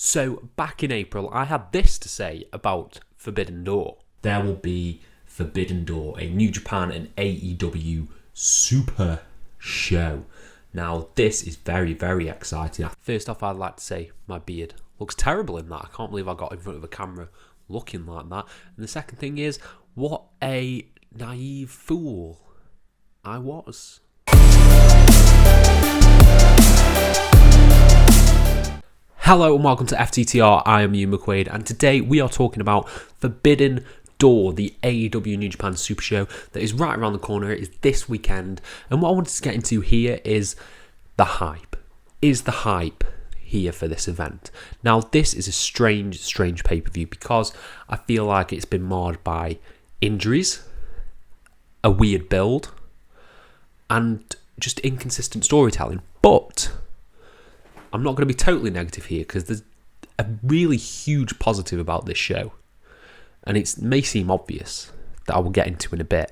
So, back in April, I had this to say about Forbidden Door. There will be Forbidden Door, a New Japan and AEW super show. Now, this is very, very exciting. First off, I'd like to say my beard looks terrible in that. I can't believe I got in front of a camera looking like that. And the second thing is, what a naive fool I was. Hello and welcome to FTTR, I am Ewan McQuaid, and today we are talking about Forbidden Door, the AEW New Japan Super Show that is right around the corner. It is this weekend, and what I wanted to get into here is the hype. Is the hype here for this event? Now, this is a strange pay-per-view because I feel like it's been marred by injuries, a weird build, and just inconsistent storytelling, but I'm not going to be totally negative here because there's a really huge positive about this show. And it may seem obvious that I will get into in a bit.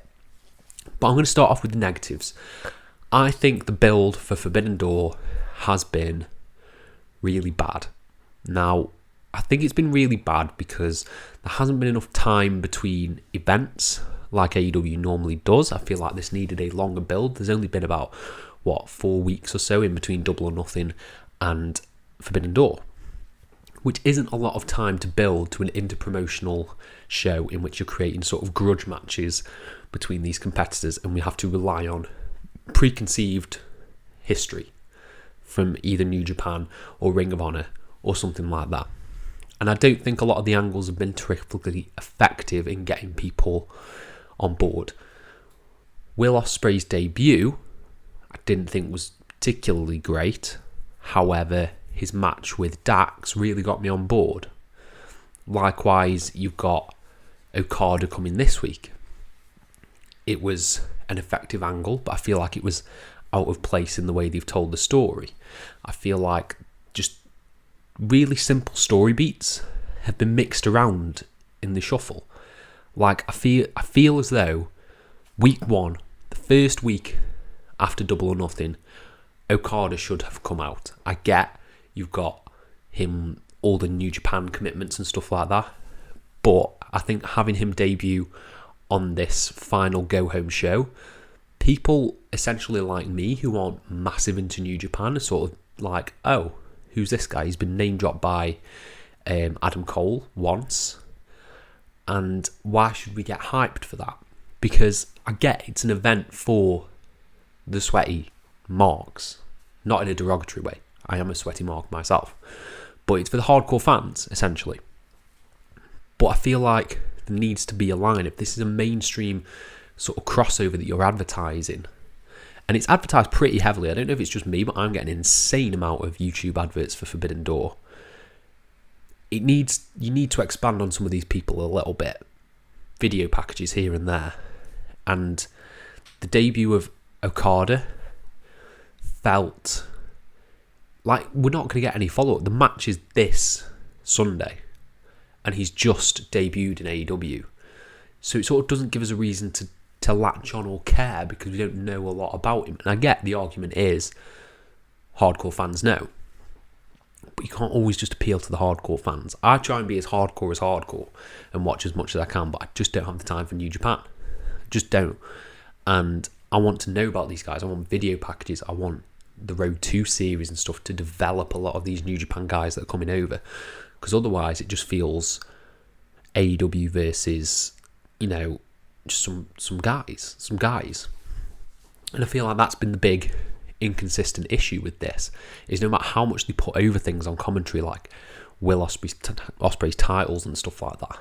But I'm going to start off with the negatives. I think the build for Forbidden Door has been really bad. Now, I think it's been really bad because there hasn't been enough time between events like AEW normally does. I feel like this needed a longer build. There's only been about, 4 weeks or so in between Double or Nothing and Forbidden Door, which isn't a lot of time to build to an interpromotional show in which you're creating sort of grudge matches between these competitors, and we have to rely on preconceived history from either New Japan or Ring of Honor or something like that. And I don't think a lot of the angles have been terrifically effective in getting people on board. Will Ospreay's debut, I didn't think was particularly great. However, his match with Dax really got me on board. Likewise, you've got Okada coming this week. It was an effective angle, but I feel like it was out of place in the way they've told the story. I feel like just really simple story beats have been mixed around in the shuffle. Like, I feel as though week one, the first week after Double or Nothing, Okada should have come out. I get you've got him, all the New Japan commitments and stuff like that, but I think having him debut on this final go-home show, people essentially like me who aren't massive into New Japan are sort of like, oh, who's this guy? He's been name-dropped by Adam Cole once, and why should we get hyped for that? Because I get it's an event for the sweaty marks, not in a derogatory way. I am a sweaty mark myself, but it's for the hardcore fans essentially. But I feel like there needs to be a line. If this is a mainstream sort of crossover that you're advertising, and it's advertised pretty heavily, I don't know if it's just me, but I'm getting an insane amount of YouTube adverts for Forbidden Door. You need to expand on some of these people a little bit, video packages here and there, and the debut of Okada felt like we're not going to get any follow-up. The match is this Sunday, and he's just debuted in AEW. So it sort of doesn't give us a reason to latch on or care because we don't know a lot about him. And I get the argument is hardcore fans know, but you can't always just appeal to the hardcore fans. I try and be as hardcore and watch as much as I can, but I just don't have the time for New Japan. Just don't. And I want to know about these guys. I want video packages. I want the Road 2 series and stuff to develop a lot of these New Japan guys that are coming over. Because otherwise it just feels AEW versus, just some guys. And I feel like that's been the big inconsistent issue with this, is no matter how much they put over things on commentary, like Will Ospreay's titles and stuff like that,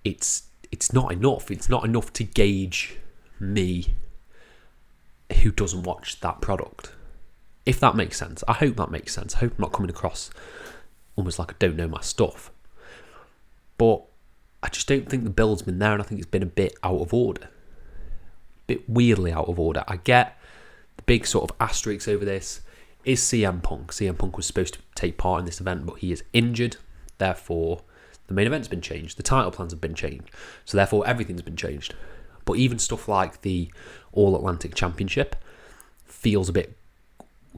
it's not enough. It's not enough to gauge me who doesn't watch that product, if that makes sense. I hope that makes sense. I hope I'm not coming across almost like I don't know my stuff, but I just don't think the build's been there, and I think it's been a bit out of order, a bit weirdly out of order. I get the big sort of asterisk over this is CM Punk. CM Punk was supposed to take part in this event, but he is injured, therefore the main event's been changed, the title plans have been changed, so therefore everything's been changed. But even stuff like the All Atlantic Championship feels a bit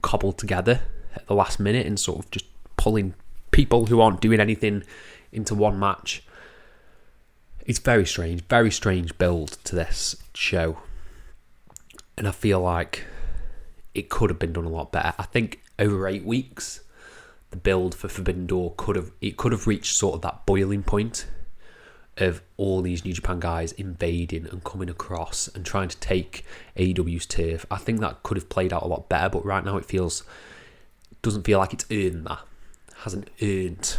cobbled together at the last minute and sort of just pulling people who aren't doing anything into one match. It's very strange build to this show. And I feel like it could have been done a lot better. I think over 8 weeks, the build for Forbidden Door could have reached sort of that boiling point of all these New Japan guys invading and coming across and trying to take AEW's turf. I think that could have played out a lot better, but right now it doesn't feel like it's earned that. It hasn't earned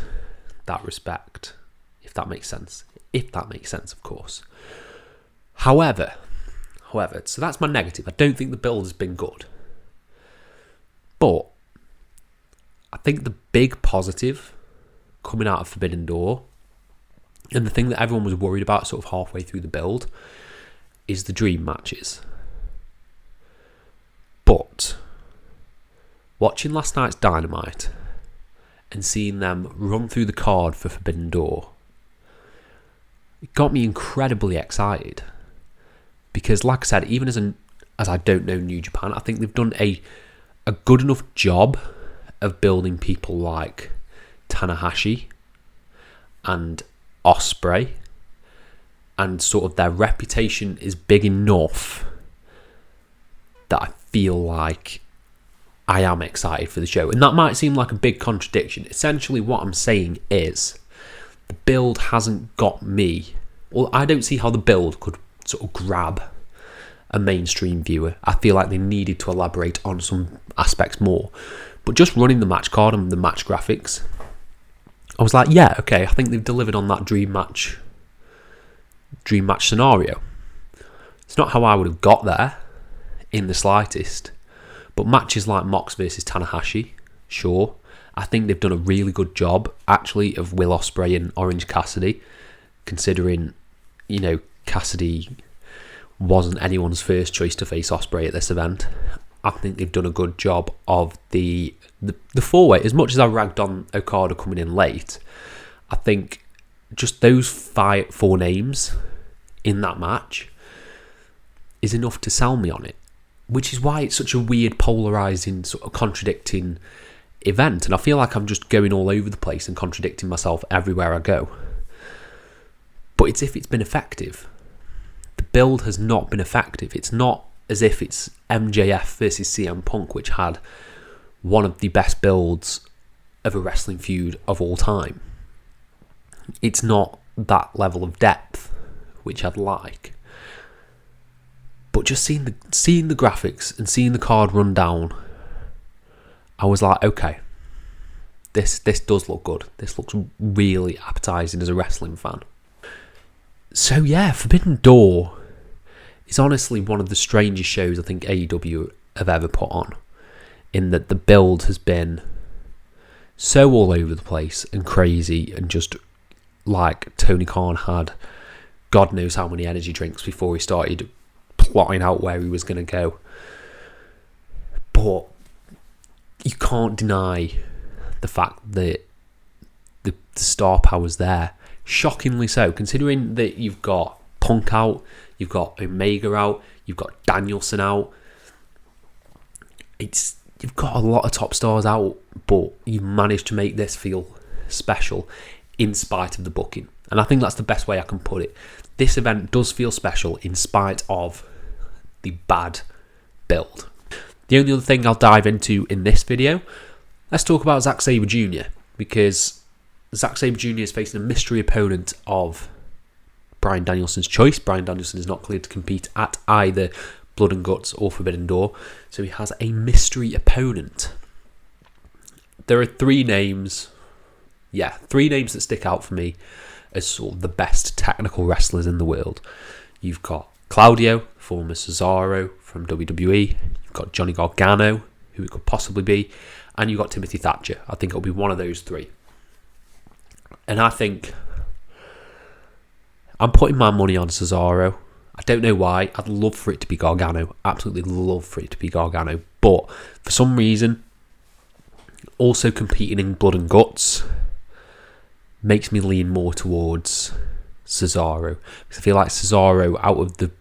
that respect, if that makes sense. If that makes sense, of course. However, so that's my negative. I don't think the build has been good. But I think the big positive coming out of Forbidden Door, and the thing that everyone was worried about sort of halfway through the build, is the dream matches. But watching last night's Dynamite and seeing them run through the card for Forbidden Door, it got me incredibly excited. Because like I said, even as I don't know New Japan, I think they've done a good enough job of building people like Tanahashi and Ospreay, and sort of their reputation is big enough that I feel like I am excited for the show. And that might seem like a big contradiction. Essentially what I'm saying is the build hasn't got me. Well, I don't see how the build could sort of grab a mainstream viewer. I feel like they needed to elaborate on some aspects more. But just running the match card and the match graphics, I was like, yeah, okay, I think they've delivered on that dream match scenario. It's not how I would have got there in the slightest, but matches like Mox versus Tanahashi, sure. I think they've done a really good job, actually, of Will Ospreay and Orange Cassidy, considering, Cassidy wasn't anyone's first choice to face Ospreay at this event. I think they've done a good job of the four-way. As much as I ragged on Okada coming in late, I think just those four names in that match is enough to sell me on it, which is why it's such a weird, polarising, sort of contradicting event. And I feel like I'm just going all over the place and contradicting myself everywhere I go. But it's if it's been effective. The build has not been effective. It's not as if it's MJF versus CM Punk, which had one of the best builds of a wrestling feud of all time. It's not that level of depth, which I'd like. But just seeing the graphics and seeing the card run down, I was like, okay, this does look good. This looks really appetising as a wrestling fan. So yeah, Forbidden Door is honestly one of the strangest shows I think AEW have ever put on, in that the build has been so all over the place and crazy, and just like Tony Khan had God knows how many energy drinks before he started plotting out where he was going to go. But you can't deny the fact that the star power's there. Shockingly so, considering that you've got Punk out, you've got Omega out, you've got Danielson out. You've got a lot of top stars out, but you managed to make this feel special in spite of the booking. And I think that's the best way I can put it. This event does feel special in spite of the bad build. The only other thing I'll dive into in this video, let's talk about Zack Sabre Jr., because Zack Sabre Jr. is facing a mystery opponent of Bryan Danielson's choice. Bryan Danielson is not cleared to compete at either Blood and Guts or Forbidden Door, so he has a mystery opponent. There are three names that stick out for me as sort of the best technical wrestlers in the world. You've got Claudio, former Cesaro from WWE. You've got Johnny Gargano, who it could possibly be, and you've got Timothy Thatcher. I think it'll be one of those three. And I think I'm putting my money on Cesaro. I don't know why. I'd love for it to be Gargano. Absolutely love for it to be Gargano. But for some reason, also competing in Blood and Guts makes me lean more towards Cesaro. Because I feel like Cesaro, out of the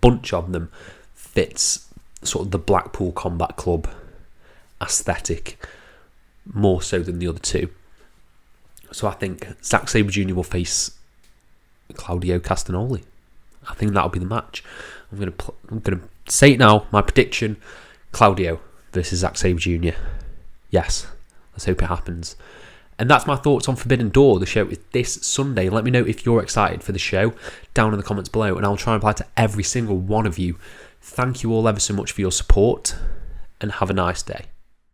bunch of them, fits sort of the Blackpool Combat Club aesthetic more so than the other two. So I think Zack Sabre Jr. will face Claudio Castagnoli. I think that'll be the match. I'm gonna say it now. My prediction: Claudio versus Zack Sabre Jr. Yes, let's hope it happens. And that's my thoughts on Forbidden Door. The show is this Sunday. Let me know if you're excited for the show down in the comments below, and I'll try and reply to every single one of you. Thank you all ever so much for your support, and have a nice day.